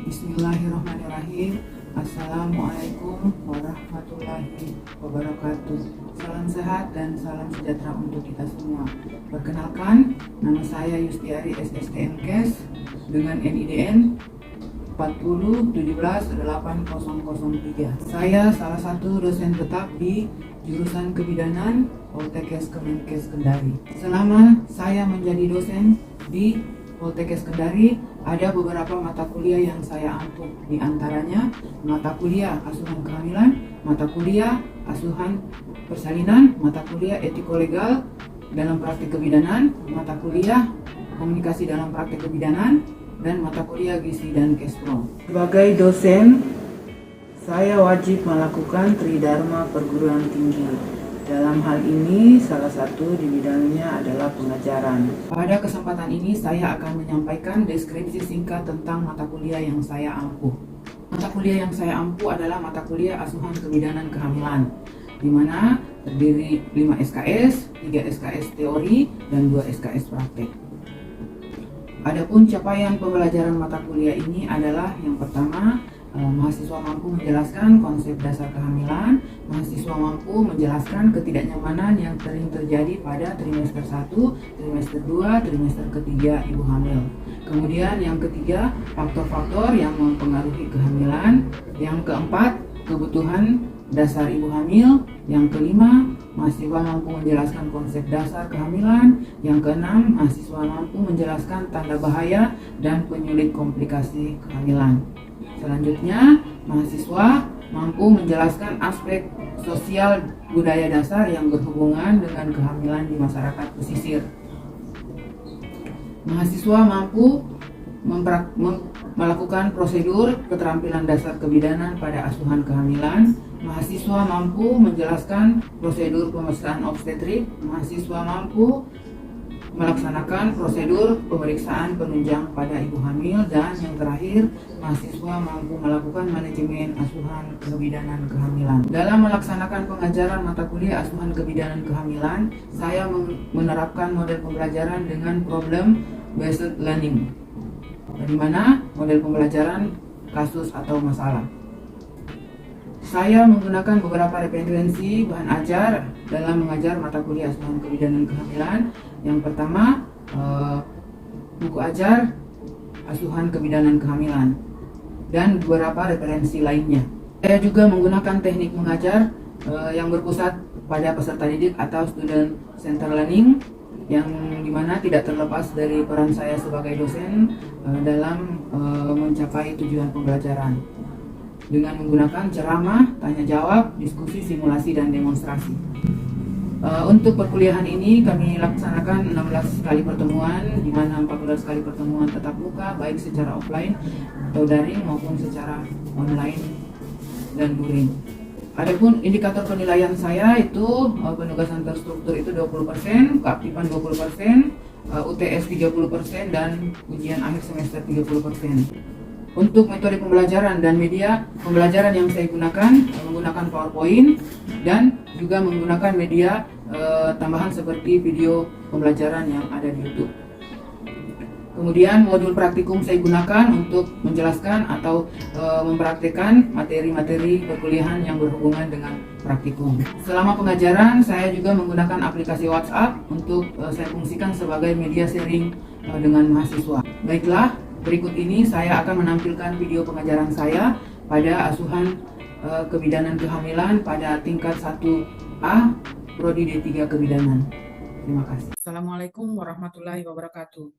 Bismillahirrahmanirrahim. Assalamualaikum warahmatullahi wabarakatuh. Salam sehat dan salam sejahtera untuk kita semua. Perkenalkan, nama saya Yustiari SSTMKes dengan NIDN 40178003. Saya salah satu dosen tetap di jurusan kebidanan Poltekkes Kemenkes Kendari. Selama saya menjadi dosen di Poltekkes Kendari, ada beberapa mata kuliah yang saya ampuh, di antaranya mata kuliah asuhan kehamilan, mata kuliah asuhan persalinan, mata kuliah etiko-legal dalam praktik kebidanan, mata kuliah komunikasi dalam praktik kebidanan, dan mata kuliah gizi dan kespro. Sebagai dosen, saya wajib melakukan tridharma perguruan tinggi. Dalam hal ini, salah satu di bidangnya adalah pengajaran. Pada kesempatan ini, saya akan menyampaikan deskripsi singkat tentang mata kuliah yang saya ampuh. Mata kuliah yang saya ampuh adalah mata kuliah asuhan kebidanan kehamilan, di mana terdiri 5 SKS, 3 SKS teori, dan 2 SKS praktek. Adapun capaian pembelajaran mata kuliah ini adalah yang pertama, mahasiswa mampu menjelaskan konsep dasar kehamilan, mahasiswa mampu menjelaskan ketidaknyamanan yang sering terjadi pada trimester 1, trimester 2, trimester ketiga ibu hamil. Kemudian yang ketiga, faktor-faktor yang mempengaruhi kehamilan. Yang keempat, kebutuhan dasar ibu hamil. Yang kelima, mahasiswa mampu menjelaskan konsep dasar kehamilan. Yang keenam, mahasiswa mampu menjelaskan tanda bahaya dan penyulit komplikasi kehamilan. Selanjutnya, mahasiswa mampu menjelaskan aspek sosial budaya dasar yang berhubungan dengan kehamilan di masyarakat pesisir. Mahasiswa mampu melakukan prosedur keterampilan dasar kebidanan pada asuhan kehamilan. Mahasiswa mampu menjelaskan prosedur pemeriksaan obstetrik. Mahasiswa mampu melaksanakan prosedur pemeriksaan penunjang pada ibu hamil. Dan yang terakhir, mahasiswa mampu melakukan manajemen asuhan kebidanan kehamilan. Dalam melaksanakan pengajaran mata kuliah asuhan kebidanan kehamilan, saya menerapkan model pembelajaran dengan problem based learning, di mana model pembelajaran kasus atau masalah. Saya menggunakan beberapa referensi bahan ajar dalam mengajar mata kuliah asuhan kebidanan kehamilan. Yang pertama, buku ajar asuhan kebidanan kehamilan dan beberapa referensi lainnya. Saya juga menggunakan teknik mengajar yang berpusat pada peserta didik atau student center learning, yang dimana tidak terlepas dari peran saya sebagai dosen dalam mencapai tujuan pembelajaran dengan menggunakan ceramah, tanya jawab, diskusi, simulasi, dan demonstrasi. Untuk perkuliahan ini kami laksanakan 16 kali pertemuan, di mana 14 kali pertemuan tatap muka, baik secara offline atau daring maupun secara online dan luring. Adapun indikator penilaian saya itu penugasan terstruktur itu 20%, keaktifan 20%, UTS 30%, dan ujian akhir semester 30%. Untuk metode pembelajaran dan media pembelajaran yang saya gunakan, menggunakan PowerPoint dan juga menggunakan media tambahan seperti video pembelajaran yang ada di YouTube. Kemudian modul praktikum saya gunakan untuk menjelaskan atau mempraktikkan materi-materi perkuliahan yang berhubungan dengan praktikum. Selama pengajaran, saya juga menggunakan aplikasi WhatsApp untuk saya fungsikan sebagai media sharing dengan mahasiswa. Baiklah, berikut ini saya akan menampilkan video pengajaran saya pada asuhan kebidanan kehamilan pada tingkat 1A Prodi D3 Kebidanan. Terima kasih. Assalamualaikum warahmatullahi wabarakatuh.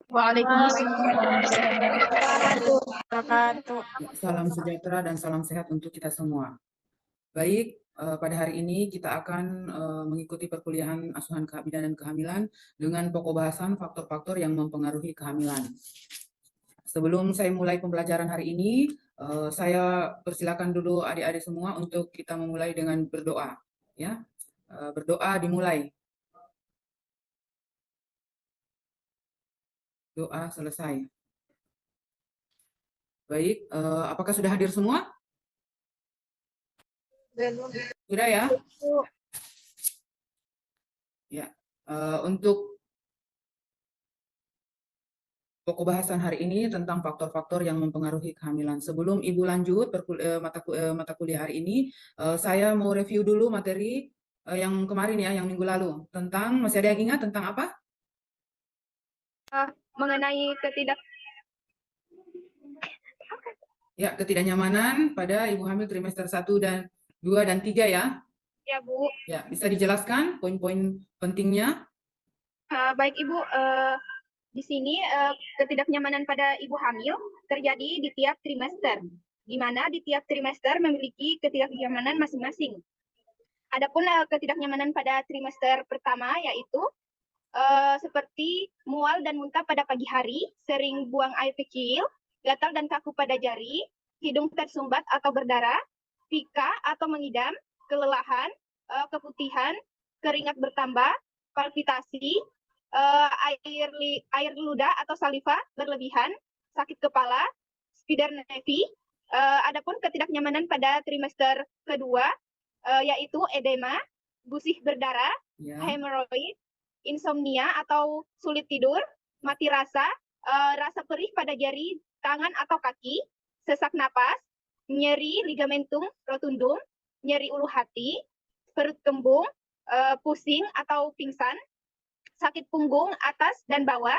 Waalaikumsalam warahmatullahi wabarakatuh. Salam sejahtera dan salam sehat untuk kita semua. Baik, pada hari ini kita akan mengikuti perkuliahan asuhan kebidanan kehamilan dengan pokok bahasan faktor-faktor yang mempengaruhi kehamilan. Sebelum saya mulai pembelajaran hari ini, saya persilakan dulu adik-adik semua untuk kita memulai dengan berdoa. Ya, berdoa dimulai. Doa selesai. Baik, apakah sudah hadir semua? Sudah ya? Ya, untuk pokok bahasan hari ini tentang faktor-faktor yang mempengaruhi kehamilan. Sebelum Ibu lanjut mata kuliah hari ini, saya mau review dulu materi yang kemarin ya, yang minggu lalu. Masih ada yang ingat tentang apa? Mengenai Ya, ketidaknyamanan pada ibu hamil trimester 1 dan 2 dan 3 ya. Ya, Bu. Ya, bisa dijelaskan poin-poin pentingnya? Baik, Ibu. Di sini ketidaknyamanan pada ibu hamil terjadi di tiap trimester, di mana di tiap trimester memiliki ketidaknyamanan masing-masing. Adapun ketidaknyamanan pada trimester pertama yaitu seperti mual dan muntah pada pagi hari, sering buang air kecil, gatal dan kaku pada jari, hidung tersumbat atau berdarah, pika atau mengidam, kelelahan, keputihan, keringat bertambah, palpitasi, air ludah atau saliva berlebihan, sakit kepala, spider nevi. Adapun ketidaknyamanan pada trimester kedua yaitu edema, gusih berdarah, hemoroid, insomnia atau sulit tidur, mati rasa, rasa perih pada jari tangan atau kaki, sesak napas, nyeri ligamentum rotundum, nyeri ulu hati, perut kembung, pusing atau pingsan, sakit punggung atas dan bawah,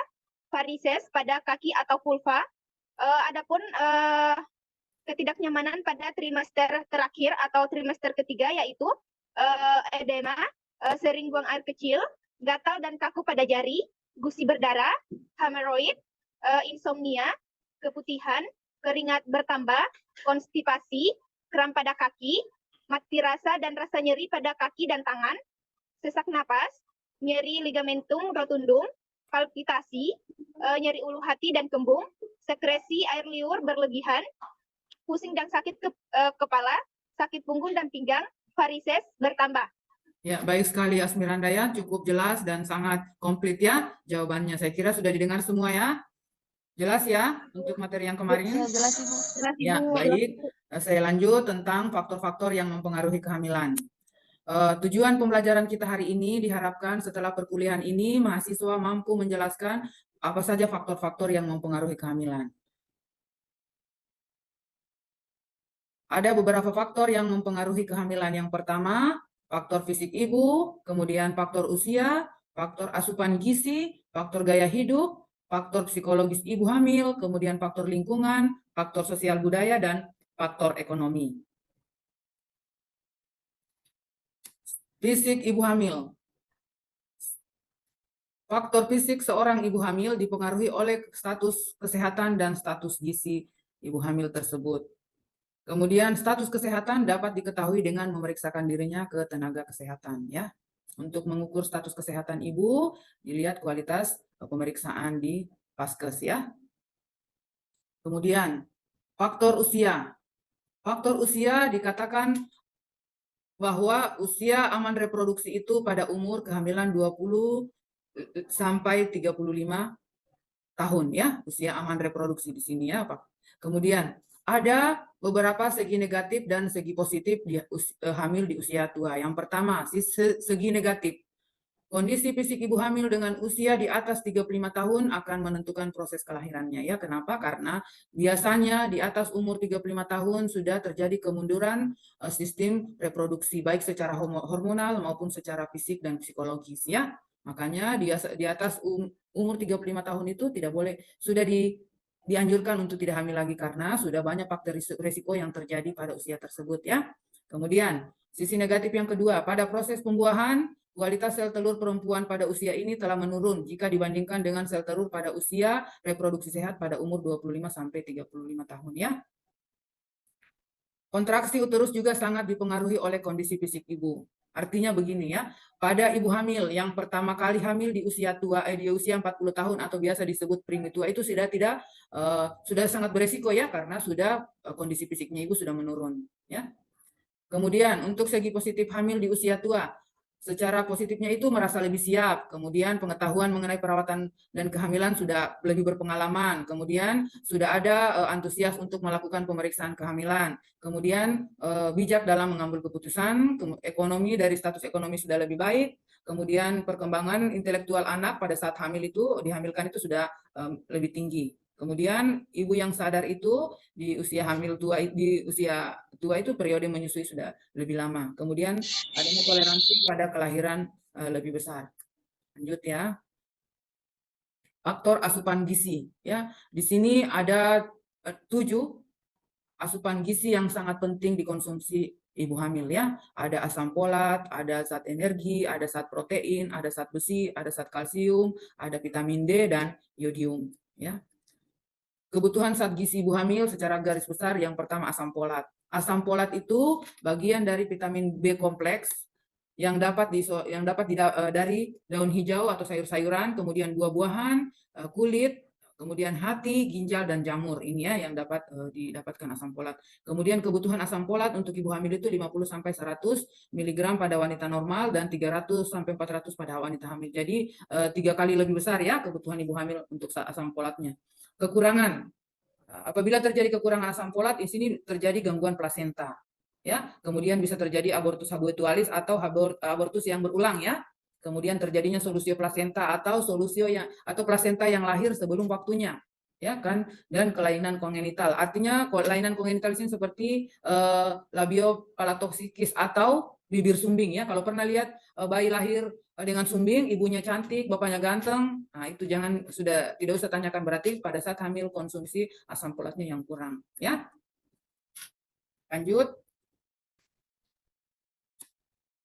varises pada kaki atau vulva. Adapun ketidaknyamanan pada trimester terakhir atau trimester ketiga yaitu edema, sering buang air kecil, gatal dan kaku pada jari, gusi berdarah, hemoroid, insomnia, keputihan, keringat bertambah, konstipasi, kram pada kaki, mati rasa dan rasa nyeri pada kaki dan tangan, sesak napas, nyeri ligamentum rotundum, palpitasi, nyeri ulu hati dan kembung, sekresi air liur berlebihan, pusing dan sakit kepala, sakit punggung dan pinggang, varises bertambah. Ya, baik sekali Asmiranda ya, cukup jelas dan sangat komplit ya jawabannya. Saya kira sudah didengar semua ya. Jelas ya untuk materi yang kemarin? Ya, jelas Ibu. Ya, baik. Saya lanjut tentang faktor-faktor yang mempengaruhi kehamilan. Tujuan pembelajaran kita hari ini diharapkan setelah perkuliahan ini mahasiswa mampu menjelaskan apa saja faktor-faktor yang mempengaruhi kehamilan. Ada beberapa faktor yang mempengaruhi kehamilan. Yang pertama, faktor fisik ibu, kemudian faktor usia, faktor asupan gizi, faktor gaya hidup, faktor psikologis ibu hamil, kemudian faktor lingkungan, faktor sosial budaya, dan faktor ekonomi. Fisik ibu hamil. Faktor fisik seorang ibu hamil dipengaruhi oleh status kesehatan dan status gizi ibu hamil tersebut. Kemudian status kesehatan dapat diketahui dengan memeriksakan dirinya ke tenaga kesehatan ya. Untuk mengukur status kesehatan ibu, dilihat kualitas pemeriksaan di Paskes ya. Kemudian faktor usia. Faktor usia dikatakan bahwa usia aman reproduksi itu pada umur kehamilan 20 sampai 35 tahun ya, usia aman reproduksi di sini ya, Pak. Kemudian ada beberapa segi negatif dan segi positif di hamil di usia tua. Yang pertama, segi negatif. Kondisi fisik ibu hamil dengan usia di atas 35 tahun akan menentukan proses kelahirannya ya. Kenapa? Karena biasanya di atas umur 35 tahun sudah terjadi kemunduran sistem reproduksi baik secara hormonal maupun secara fisik dan psikologis ya. Makanya di atas umur 35 tahun itu tidak boleh, sudah dianjurkan untuk tidak hamil lagi karena sudah banyak faktor risiko yang terjadi pada usia tersebut ya. Kemudian sisi negatif yang kedua, pada proses pembuahan kualitas sel telur perempuan pada usia ini telah menurun jika dibandingkan dengan sel telur pada usia reproduksi sehat pada umur 25 sampai 35 tahun ya. Kontraksi uterus juga sangat dipengaruhi oleh kondisi fisik ibu. Artinya begini ya, pada ibu hamil yang pertama kali hamil di usia tua, di usia 40 tahun atau biasa disebut primitua itu sudah sangat beresiko ya, karena sudah kondisi fisiknya ibu sudah menurun ya. Kemudian untuk segi positif hamil di usia tua, Secara positifnya itu merasa lebih siap, kemudian pengetahuan mengenai perawatan dan kehamilan sudah lebih berpengalaman, kemudian sudah ada antusias untuk melakukan pemeriksaan kehamilan, kemudian bijak dalam mengambil keputusan, ekonomi dari status ekonomi sudah lebih baik, kemudian perkembangan intelektual anak pada saat hamil itu dihamilkan itu sudah lebih tinggi. Kemudian ibu yang sadar itu di usia hamil tua, di usia tua itu periode menyusui sudah lebih lama. Kemudian adanya toleransi pada kelahiran lebih besar. Lanjut ya. Faktor asupan gizi ya. Di sini ada 7 asupan gizi yang sangat penting dikonsumsi ibu hamil ya. Ada asam folat, ada zat energi, ada zat protein, ada zat besi, ada zat kalsium, ada vitamin D dan yodium ya. Kebutuhan zat gizi ibu hamil secara garis besar yang pertama asam folat. Asam folat itu bagian dari vitamin B kompleks yang dapat dari daun hijau atau sayur-sayuran, kemudian buah-buahan, kulit, kemudian hati, ginjal dan jamur. Ini ya yang dapat didapatkan asam folat. Kemudian kebutuhan asam folat untuk ibu hamil itu 50 sampai 100 mg pada wanita normal dan 300 sampai 400 pada wanita hamil. Jadi 3 kali lebih besar ya kebutuhan ibu hamil untuk asam folatnya. Kekurangan. Apabila terjadi kekurangan asam folat, di sini terjadi gangguan plasenta. Ya, kemudian bisa terjadi abortus habitualis atau abortus yang berulang ya. Kemudian terjadinya solusio plasenta atau plasenta yang lahir sebelum waktunya. Ya kan, dan kelainan kongenital. Artinya kelainan kongenital ini seperti labiopalatoksikis atau bibir sumbing ya. Kalau pernah lihat bayi lahir dengan sumbing, ibunya cantik, bapaknya ganteng, nah itu tidak usah tanyakan, berarti pada saat hamil konsumsi asam folatnya yang kurang ya. Lanjut.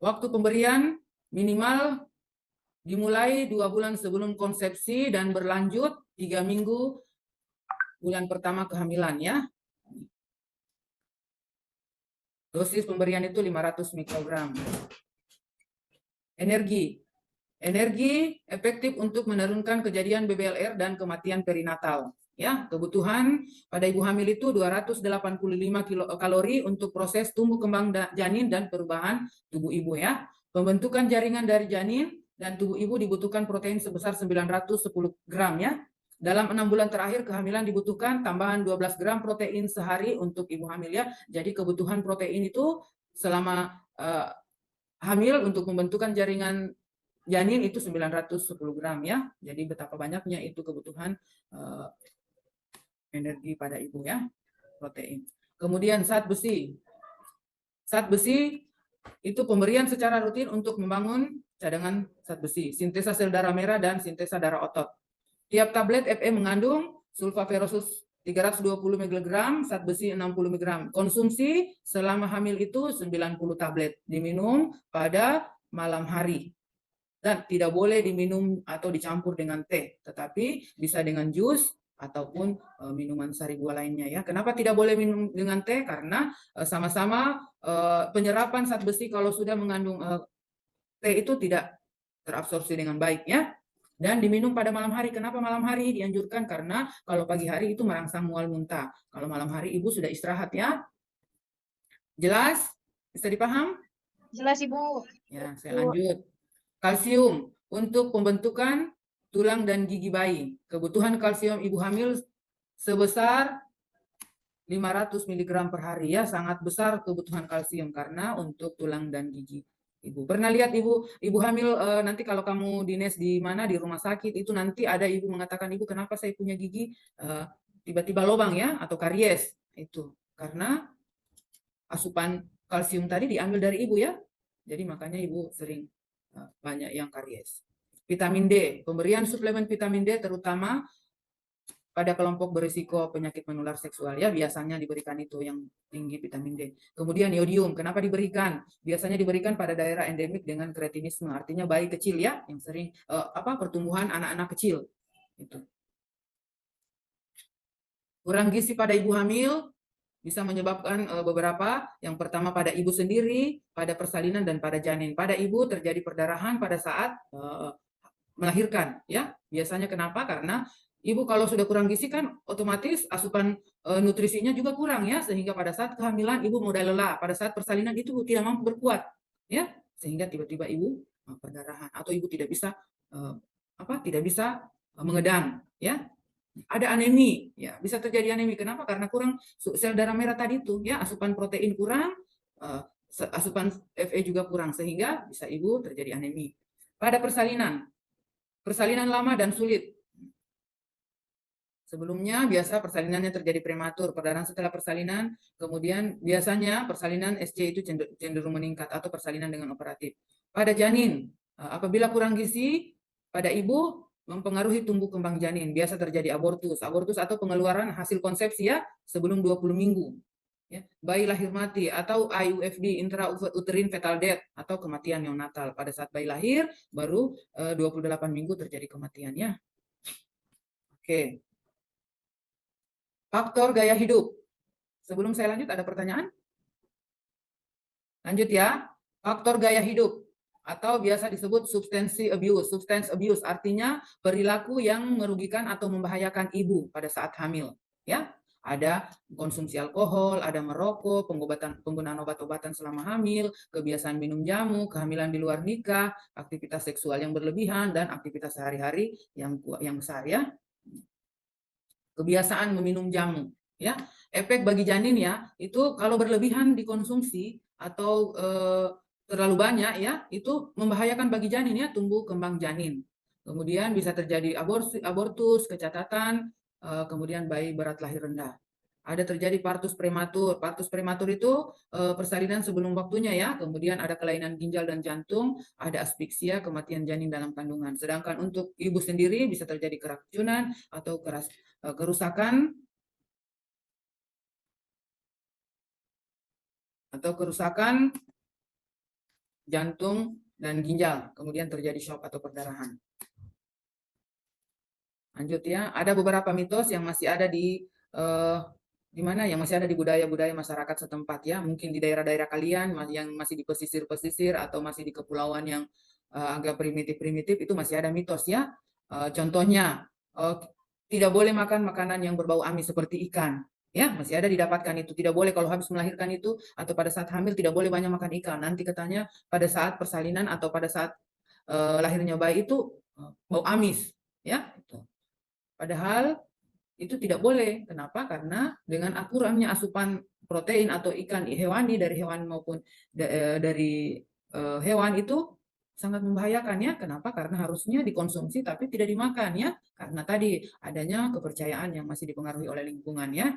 Waktu pemberian minimal dimulai 2 bulan sebelum konsepsi dan berlanjut 3 minggu bulan pertama kehamilan ya. Dosis pemberian itu 500 mikrogram. Energi efektif untuk menurunkan kejadian BBLR dan kematian perinatal. Ya, kebutuhan pada ibu hamil itu 285 kalori untuk proses tumbuh kembang janin dan perubahan tubuh ibu ya. Pembentukan jaringan dari janin dan tubuh ibu dibutuhkan protein sebesar 910 gram ya. Dalam 6 bulan terakhir kehamilan dibutuhkan tambahan 12 gram protein sehari untuk ibu hamil ya. Jadi kebutuhan protein itu selama hamil untuk pembentukan jaringan janin itu 910 gram ya. Jadi betapa banyaknya itu kebutuhan energi pada ibu ya, protein. Kemudian zat besi. Zat besi itu pemberian secara rutin untuk membangun cadangan zat besi, sintesa sel darah merah dan sintesa darah otot. Tiap tablet Fe mengandung sulfaferosus 320 mg, zat besi 60 mg. Konsumsi selama hamil itu 90 tablet. Diminum pada malam hari. Dan tidak boleh diminum atau dicampur dengan teh, tetapi bisa dengan jus ataupun minuman sari buah lainnya ya. Kenapa tidak boleh minum dengan teh? Karena sama-sama penyerapan zat besi kalau sudah mengandung teh itu tidak terabsorpsi dengan baik ya. Dan diminum pada malam hari. Kenapa malam hari dianjurkan? Karena kalau pagi hari itu merangsang mual muntah. Kalau malam hari ibu sudah istirahat ya. Jelas? Bisa dipaham? Jelas Ibu. Ya, saya lanjut. Kalsium untuk pembentukan tulang dan gigi bayi. Kebutuhan kalsium ibu hamil sebesar 500 mg per hari ya, sangat besar kebutuhan kalsium karena untuk tulang dan gigi ibu. Pernah lihat ibu hamil nanti kalau kamu dinas di mana di rumah sakit itu nanti ada ibu mengatakan, ibu kenapa saya punya gigi tiba-tiba lubang ya atau karies, itu karena asupan kalsium tadi diambil dari ibu ya. Jadi makanya ibu sering banyak yang karies. Vitamin D, pemberian suplemen vitamin D terutama pada kelompok berisiko penyakit menular seksual ya, biasanya diberikan itu yang tinggi vitamin D. Kemudian yodium, kenapa diberikan? Biasanya diberikan pada daerah endemik dengan kretinisme, artinya bayi kecil ya, yang sering pertumbuhan anak-anak kecil. Itu. Kurang gizi pada ibu hamil bisa menyebabkan beberapa, yang pertama pada ibu sendiri, pada persalinan dan pada janin. Pada ibu terjadi perdarahan pada saat melahirkan ya. Biasanya kenapa? Karena ibu kalau sudah kurang gizi kan otomatis asupan nutrisinya juga kurang ya, sehingga pada saat kehamilan ibu mudah lelah, pada saat persalinan itu tidak mampu berkuat ya, sehingga tiba-tiba ibu perdarahan atau ibu tidak bisa mengedang, ya. Ada anemi, ya, bisa terjadi anemi. Kenapa? Karena kurang sel darah merah tadi itu, ya, asupan protein kurang, asupan Fe juga kurang, sehingga bisa ibu terjadi anemi. Pada persalinan lama dan sulit. Sebelumnya biasa persalinannya terjadi prematur, perdarahan setelah persalinan, kemudian biasanya persalinan SC itu cenderung meningkat atau persalinan dengan operatif. Pada janin, apabila kurang gizi, pada ibu mempengaruhi tumbuh kembang janin, biasa terjadi abortus atau pengeluaran hasil konsepsi, ya, sebelum 20 minggu. Ya, bayi lahir mati atau IUFD, intrauterine fetal death, atau kematian neonatal. Pada saat bayi lahir baru 28 minggu terjadi kematiannya. Oke. Faktor gaya hidup. Sebelum saya lanjut, ada pertanyaan? Lanjut ya. Faktor gaya hidup atau biasa disebut substance abuse artinya perilaku yang merugikan atau membahayakan ibu pada saat hamil, ya. Ada konsumsi alkohol, ada merokok, penggunaan obat-obatan selama hamil, kebiasaan minum jamu, kehamilan di luar nikah, aktivitas seksual yang berlebihan, dan aktivitas sehari-hari yang besar, ya. Kebiasaan meminum jamu, ya. Efek bagi janin, ya, itu kalau berlebihan dikonsumsi atau terlalu banyak, ya, itu membahayakan bagi janin, ya, tumbuh kembang janin. Kemudian bisa terjadi abortus, kecacatan, kemudian bayi berat lahir rendah. Ada terjadi partus prematur. Partus prematur itu persalinan sebelum waktunya, ya. Kemudian ada kelainan ginjal dan jantung, ada asfiksia, kematian janin dalam kandungan. Sedangkan untuk ibu sendiri bisa terjadi keracunan atau kerusakan jantung dan ginjal, kemudian terjadi shock atau perdarahan. Lanjut, ya, ada beberapa mitos yang masih ada di mana yang masih ada di budaya-budaya masyarakat setempat, ya. Mungkin di daerah-daerah kalian yang masih di pesisir-pesisir atau masih di kepulauan yang agak primitif-primitif, itu masih ada mitos, ya. Contohnya tidak boleh makan makanan yang berbau amis seperti ikan, ya, masih ada didapatkan itu. Tidak boleh kalau habis melahirkan itu atau pada saat hamil tidak boleh banyak makan ikan. Nanti katanya pada saat persalinan atau pada saat lahirnya bayi itu bau amis, ya. Padahal itu tidak boleh. Kenapa? Karena dengan kurangnya asupan protein atau ikan hewani dari hewan maupun dari hewan itu sangat membahayakan, ya. Kenapa? Karena harusnya dikonsumsi tapi tidak dimakan, ya. Karena tadi adanya kepercayaan yang masih dipengaruhi oleh lingkungan, ya.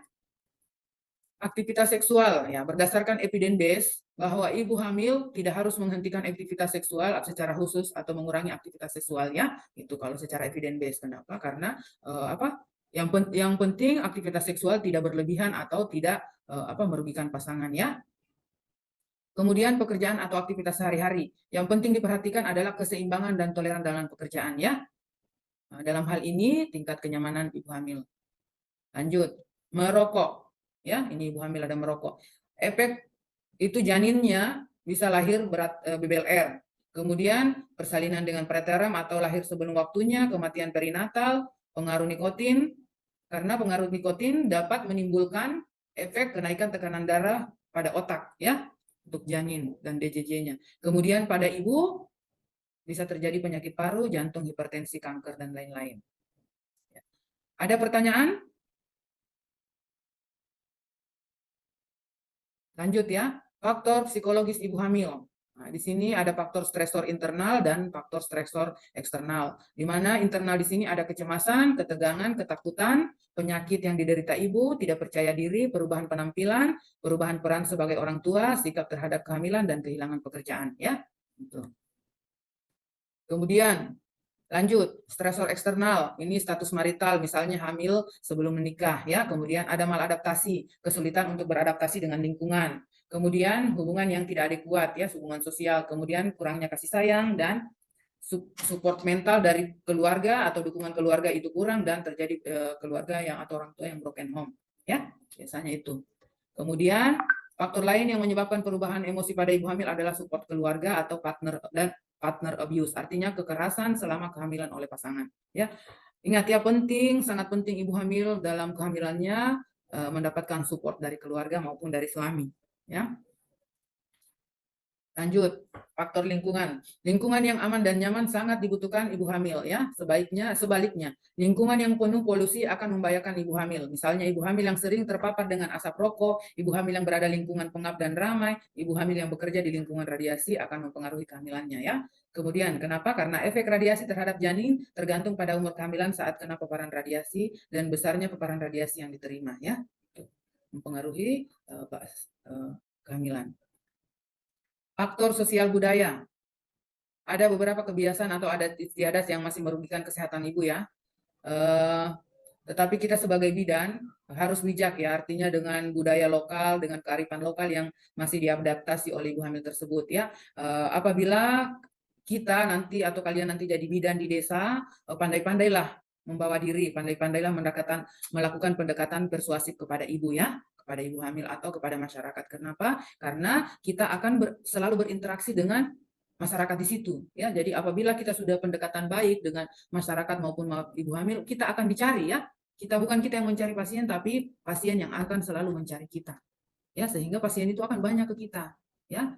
Aktivitas seksual, ya, berdasarkan evidence base bahwa ibu hamil tidak harus menghentikan aktivitas seksual secara khusus atau mengurangi aktivitas seksualnya. Itu kalau secara evidence base. Kenapa? Karena yang penting aktivitas seksual tidak berlebihan atau tidak merugikan pasangan, ya. Kemudian pekerjaan atau aktivitas sehari-hari. Yang penting diperhatikan adalah keseimbangan dan toleran dalam pekerjaan, ya. Nah, dalam hal ini tingkat kenyamanan ibu hamil. Lanjut, merokok, ya. Ini ibu hamil ada merokok. Efek itu janinnya bisa lahir berat BBLR. Kemudian persalinan dengan preterm atau lahir sebelum waktunya, kematian perinatal, pengaruh nikotin. Karena pengaruh nikotin dapat menimbulkan efek kenaikan tekanan darah pada otak, ya, untuk janin dan DJJ-nya. Kemudian pada ibu bisa terjadi penyakit paru, jantung, hipertensi, kanker, dan lain-lain. Ada pertanyaan? Lanjut, ya. Faktor psikologis ibu hamil. Nah, di sini ada faktor stresor internal dan faktor stresor eksternal. Di mana internal di sini ada kecemasan, ketegangan, ketakutan, penyakit yang diderita ibu, tidak percaya diri, perubahan penampilan, perubahan peran sebagai orang tua, sikap terhadap kehamilan, dan kehilangan pekerjaan, ya. Gitu. Kemudian lanjut, stresor eksternal, ini status marital, misalnya hamil sebelum menikah, ya. Kemudian ada maladaptasi, kesulitan untuk beradaptasi dengan lingkungan. Kemudian hubungan yang tidak adekuat, ya, hubungan sosial. Kemudian kurangnya kasih sayang dan support mental dari keluarga atau dukungan keluarga itu kurang dan terjadi keluarga yang atau orang tua yang broken home, ya. Biasanya itu. Kemudian faktor lain yang menyebabkan perubahan emosi pada ibu hamil adalah support keluarga atau partner abuse, artinya kekerasan selama kehamilan oleh pasangan, ya. Ingat, ya, sangat penting ibu hamil dalam kehamilannya mendapatkan support dari keluarga maupun dari suami, ya. Lanjut, faktor lingkungan. Lingkungan yang aman dan nyaman sangat dibutuhkan ibu hamil ya. Sebaliknya, lingkungan yang penuh polusi akan membahayakan ibu hamil. Misalnya ibu hamil yang sering terpapar dengan asap rokok, ibu hamil yang berada lingkungan pengap dan ramai, ibu hamil yang bekerja di lingkungan radiasi akan mempengaruhi kehamilannya ya. Kemudian kenapa? Karena efek radiasi terhadap janin tergantung pada umur kehamilan saat kena paparan radiasi dan besarnya paparan radiasi yang diterima ya. Itu mempengaruhi kehamilan. Faktor sosial budaya. Ada beberapa kebiasaan atau adat istiadat yang masih merugikan kesehatan ibu ya. Tetapi kita sebagai bidan harus bijak ya, artinya dengan budaya lokal, dengan kearifan lokal yang masih diadaptasi oleh ibu hamil tersebut ya. Apabila kita nanti atau kalian nanti jadi bidan di desa, pandai-pandailah membawa diri, pandai-pandailah melakukan pendekatan persuasif kepada ibu ya, kepada ibu hamil atau kepada masyarakat. Kenapa? Karena kita akan selalu berinteraksi dengan masyarakat di situ ya. Jadi apabila kita sudah pendekatan baik dengan masyarakat maupun ibu hamil, kita akan dicari ya. Bukan kita yang mencari pasien, tapi pasien yang akan selalu mencari kita. Ya, sehingga pasien itu akan banyak ke kita ya.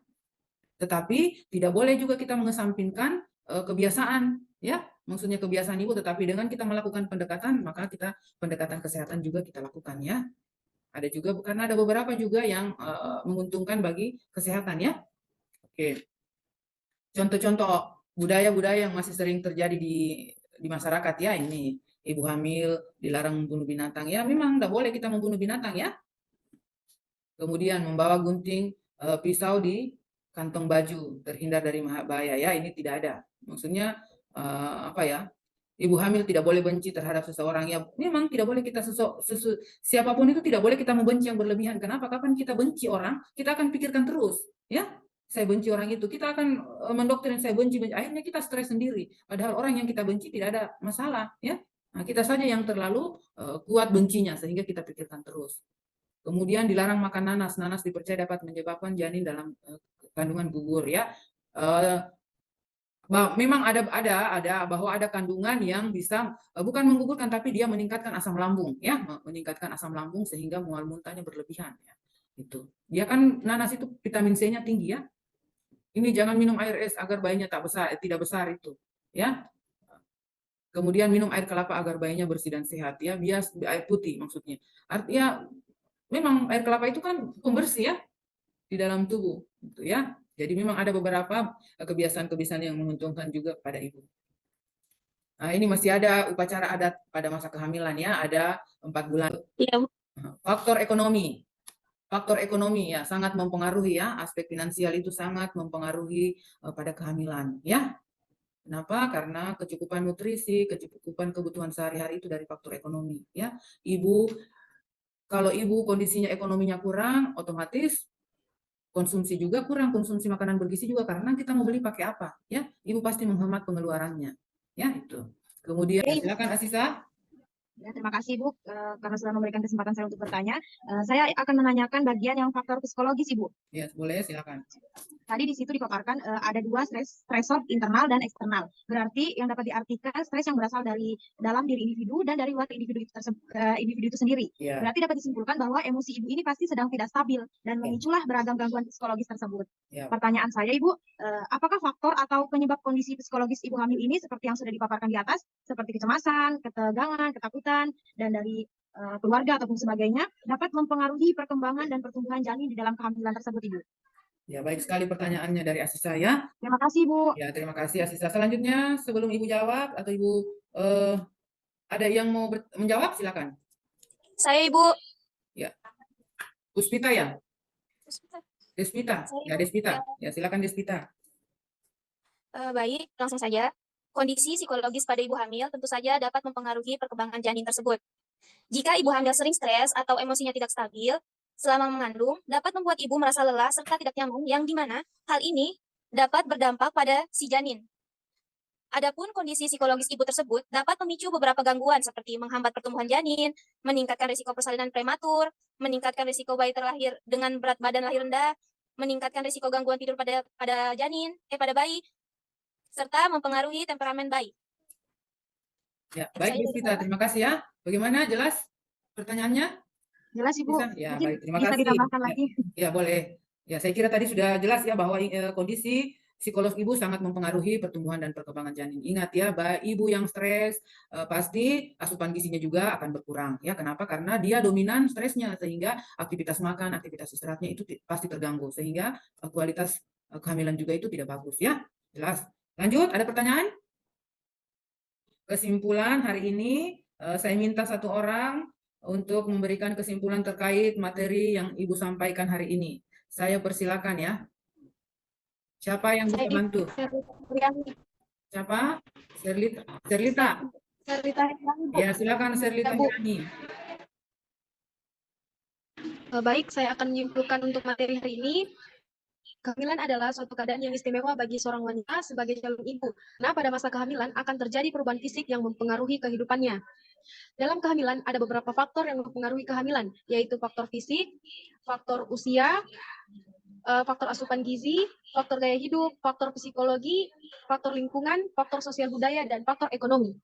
Tetapi tidak boleh juga kita mengesampingkan kebiasaan ya. Maksudnya kebiasaan ibu, tetapi dengan kita melakukan pendekatan, maka pendekatan kesehatan juga kita lakukan ya. Ada juga, karena ada beberapa juga yang menguntungkan bagi kesehatan ya. Oke. Contoh-contoh budaya-budaya yang masih sering terjadi di masyarakat ya, ini ibu hamil dilarang membunuh binatang ya, memang tidak boleh kita membunuh binatang ya. Kemudian membawa gunting pisau di kantong baju, terhindar dari bahaya ya, ini tidak ada. Maksudnya apa ya? Ibu hamil tidak boleh benci terhadap seseorang ya. Memang tidak boleh kita siapapun itu tidak boleh kita membenci yang berlebihan. Kenapa? Kapan kita benci orang, kita akan pikirkan terus, ya. Saya benci orang itu, kita akan mendoktrin saya benci, akhirnya kita stres sendiri. Padahal orang yang kita benci tidak ada masalah, ya. Nah, kita saja yang terlalu kuat bencinya sehingga kita pikirkan terus. Kemudian dilarang makan nanas. Nanas dipercaya dapat menyebabkan janin dalam kandungan gugur, ya. Memang ada bahwa ada kandungan yang bisa bukan menggugurkan, tapi dia meningkatkan asam lambung ya, meningkatkan asam lambung sehingga mual muntahnya berlebihan ya. Itu. Dia kan nanas itu vitamin C-nya tinggi ya. Ini jangan minum air es agar bayinya tidak besar itu ya. Kemudian minum air kelapa agar bayinya bersih dan sehat ya, bias air putih maksudnya. Artinya memang air kelapa itu kan pembersih ya di dalam tubuh gitu ya. Jadi memang ada beberapa kebiasaan-kebiasaan yang menguntungkan juga kepada ibu. Nah, ini masih ada upacara adat pada masa kehamilan ya, ada 4 bulan. Iya. Faktor ekonomi. Faktor ekonomi ya sangat mempengaruhi ya, aspek finansial itu sangat mempengaruhi pada kehamilan ya. Kenapa? Karena kecukupan nutrisi, kecukupan kebutuhan sehari-hari itu dari faktor ekonomi ya. Kalau ibu kondisinya ekonominya kurang, otomatis konsumsi juga kurang, konsumsi makanan bergizi juga, karena kita mau beli pakai apa ya, ibu pasti menghemat pengeluarannya ya. Itu kemudian silakan Asisa. Ya, terima kasih Ibu karena sudah memberikan kesempatan saya untuk bertanya. Saya akan menanyakan bagian yang faktor psikologis Ibu. Ya, boleh, silakan. Tadi di situ dipaparkan ada 2 stresor internal dan eksternal. Berarti yang dapat diartikan stres yang berasal dari dalam diri individu dan dari luar individu itu sendiri. Ya. Berarti dapat disimpulkan bahwa emosi Ibu ini pasti sedang tidak stabil dan memiculah beragam gangguan psikologis tersebut. Ya. Pertanyaan saya Ibu, apakah faktor atau penyebab kondisi psikologis Ibu hamil ini seperti yang sudah dipaparkan di atas, seperti kecemasan, ketegangan, ketakutan, dan dari keluarga ataupun sebagainya, dapat mempengaruhi perkembangan dan pertumbuhan janin di dalam kehamilan tersebut Ibu? Ya, baik sekali pertanyaannya dari Asisa ya. Terima kasih, Bu. Ya, terima kasih Asisa. Selanjutnya, sebelum Ibu jawab atau Ibu ada yang mau menjawab, silakan. Saya Ibu. Ya. Puspita ya? Despita. Ya, Despita. Ya, silakan Despita. Baik, langsung saja. Kondisi psikologis pada ibu hamil tentu saja dapat mempengaruhi perkembangan janin tersebut. Jika ibu hamil sering stres atau emosinya tidak stabil selama mengandung, dapat membuat ibu merasa lelah serta tidak nyaman, yang dimana hal ini dapat berdampak pada si janin. Adapun kondisi psikologis ibu tersebut dapat memicu beberapa gangguan seperti menghambat pertumbuhan janin, meningkatkan risiko persalinan prematur, meningkatkan risiko bayi terlahir dengan berat badan lahir rendah, meningkatkan risiko gangguan tidur pada bayi, serta mempengaruhi temperamen bayi. Ya, baik Despita, terima kasih ya. Bagaimana, jelas pertanyaannya? Jelas Ibu. Ya, mungkin baik, terima bisa kasih. Ditambahkan lagi. Ya, boleh. Ya, saya kira tadi sudah jelas ya bahwa kondisi psikolog ibu sangat mempengaruhi pertumbuhan dan perkembangan janin. Ingat ya, ibu yang stres pasti asupan gizinya juga akan berkurang. Ya, kenapa? Karena dia dominan stresnya sehingga aktivitas makan, aktivitas istirahatnya itu pasti terganggu sehingga kualitas kehamilan juga itu tidak bagus ya. Jelas. Lanjut, ada pertanyaan? Kesimpulan hari ini saya minta satu orang untuk memberikan kesimpulan terkait materi yang Ibu sampaikan hari ini. Saya persilakan ya. Siapa yang bisa bantu? Siapa? Serlita. Ya, silakan Serlita Hirani. Baik, saya akan menyimpulkan untuk materi hari ini. Kehamilan adalah suatu keadaan yang istimewa bagi seorang wanita sebagai calon ibu. Nah, pada masa kehamilan akan terjadi perubahan fisik yang mempengaruhi kehidupannya. Dalam kehamilan ada beberapa faktor yang mempengaruhi kehamilan, yaitu faktor fisik, faktor usia, faktor asupan gizi, faktor gaya hidup, faktor psikologi, faktor lingkungan, faktor sosial budaya, dan faktor ekonomi.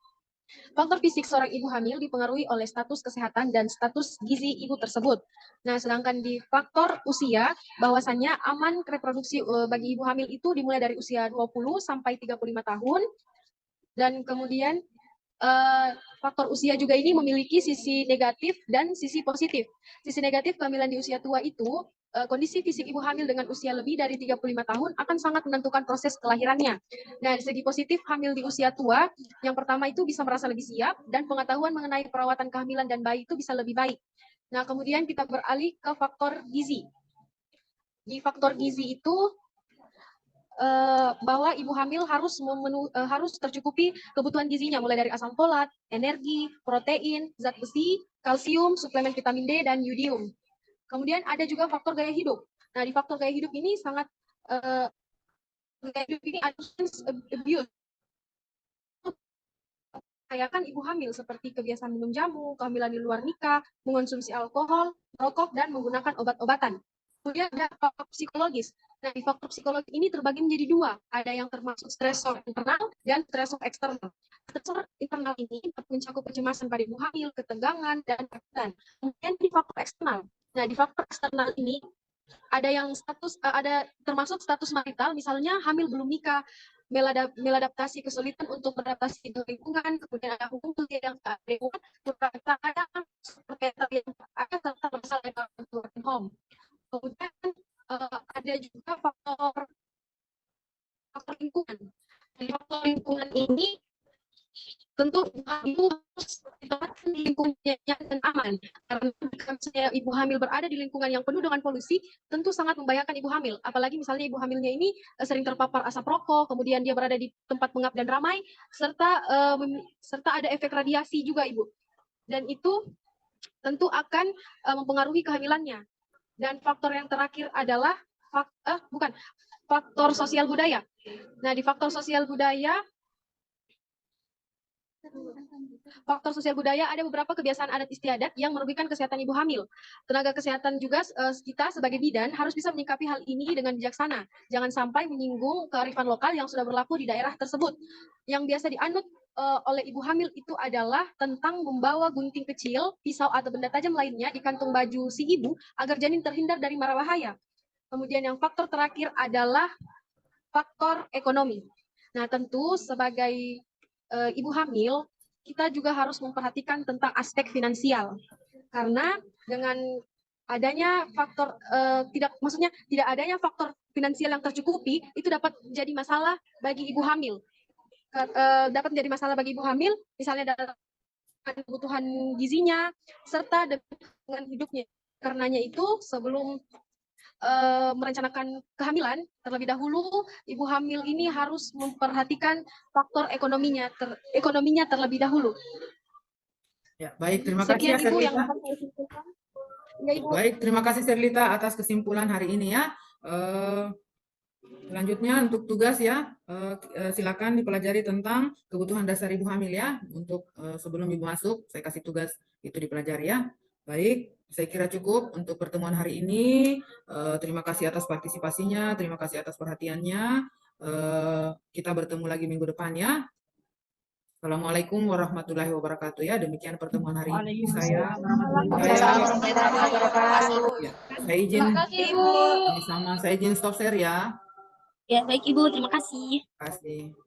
Faktor fisik seorang ibu hamil dipengaruhi oleh status kesehatan dan status gizi ibu tersebut. Nah, sedangkan di faktor usia, bahwasannya aman reproduksi bagi ibu hamil itu dimulai dari usia 20 sampai 35 tahun. Dan kemudian faktor usia juga ini memiliki sisi negatif dan sisi positif. Sisi negatif kehamilan di usia tua itu, kondisi fisik ibu hamil dengan usia lebih dari 35 tahun akan sangat menentukan proses kelahirannya. Nah, dari segi positif hamil di usia tua, yang pertama itu bisa merasa lebih siap dan pengetahuan mengenai perawatan kehamilan dan bayi itu bisa lebih baik. Nah, kemudian kita beralih ke faktor gizi. Di faktor gizi itu bahwa ibu hamil harus tercukupi kebutuhan gizinya mulai dari asam folat, energi, protein, zat besi, kalsium, suplemen vitamin D dan yodium. Kemudian ada juga faktor gaya hidup. Nah, di faktor gaya hidup ini sangat gaya hidup ini ada abuse. Kayakan ibu hamil seperti kebiasaan minum jamu, kehamilan di luar nikah, mengonsumsi alkohol, rokok dan menggunakan obat-obatan. Kemudian ada faktor psikologis. Nah, di faktor psikologi ini terbagi menjadi dua. Ada yang termasuk stresor internal dan stresor eksternal. Stresor internal ini mencakup kecemasan pada ibu hamil, ketegangan, dan ketakutan. Kemudian di faktor eksternal. Nah, di faktor eksternal ini ada yang ada termasuk status marital, misalnya hamil belum nikah, meladaptasi kesulitan untuk beradaptasi dengan lingkungan, kemudian ada hubungan yang tak adekuat, serta masalah dalam home. Kemudian ada juga faktor lingkungan. Jadi faktor lingkungan ini tentu ibu harus ditempatkan di lingkungan yang dan aman. Karena jika ibu hamil berada di lingkungan yang penuh dengan polusi, tentu sangat membahayakan ibu hamil. Apalagi misalnya ibu hamilnya ini sering terpapar asap rokok, kemudian dia berada di tempat pengap dan ramai, serta ada efek radiasi juga ibu. Dan itu tentu akan mempengaruhi kehamilannya. Dan faktor yang terakhir adalah faktor sosial budaya. Nah, di faktor sosial budaya ada beberapa kebiasaan adat istiadat yang merugikan kesehatan ibu hamil. Tenaga kesehatan juga kita sebagai bidan harus bisa menyikapi hal ini dengan bijaksana. Jangan sampai menyinggung kearifan lokal yang sudah berlaku di daerah tersebut. Yang biasa dianut oleh ibu hamil itu adalah tentang membawa gunting kecil, pisau atau benda tajam lainnya di kantung baju si ibu agar janin terhindar dari mara bahaya. Kemudian yang faktor terakhir adalah faktor ekonomi. Nah, tentu sebagai ibu hamil, kita juga harus memperhatikan tentang aspek finansial. Karena dengan adanya faktor tidak adanya faktor finansial yang tercukupi, itu dapat menjadi masalah bagi ibu hamil. Misalnya dalam kebutuhan gizinya, serta dengan hidupnya. Karenanya itu sebelum merencanakan kehamilan, terlebih dahulu ibu hamil ini harus memperhatikan faktor ekonominya terlebih dahulu. Ya, baik, terima kasih Serlita. Baik, terima kasih Serlita atas kesimpulan hari ini ya. Selanjutnya untuk tugas ya, silakan dipelajari tentang kebutuhan dasar ibu hamil ya. Untuk sebelum ibu masuk, saya kasih tugas itu dipelajari ya. Baik, saya kira cukup untuk pertemuan hari ini. Terima kasih atas partisipasinya, terima kasih atas perhatiannya. Kita bertemu lagi minggu depan ya. Assalamualaikum warahmatullahi wabarakatuh ya. Demikian pertemuan hari ini. Saya izin stop share ya. Ya, baik Ibu, terima kasih. Terima kasih.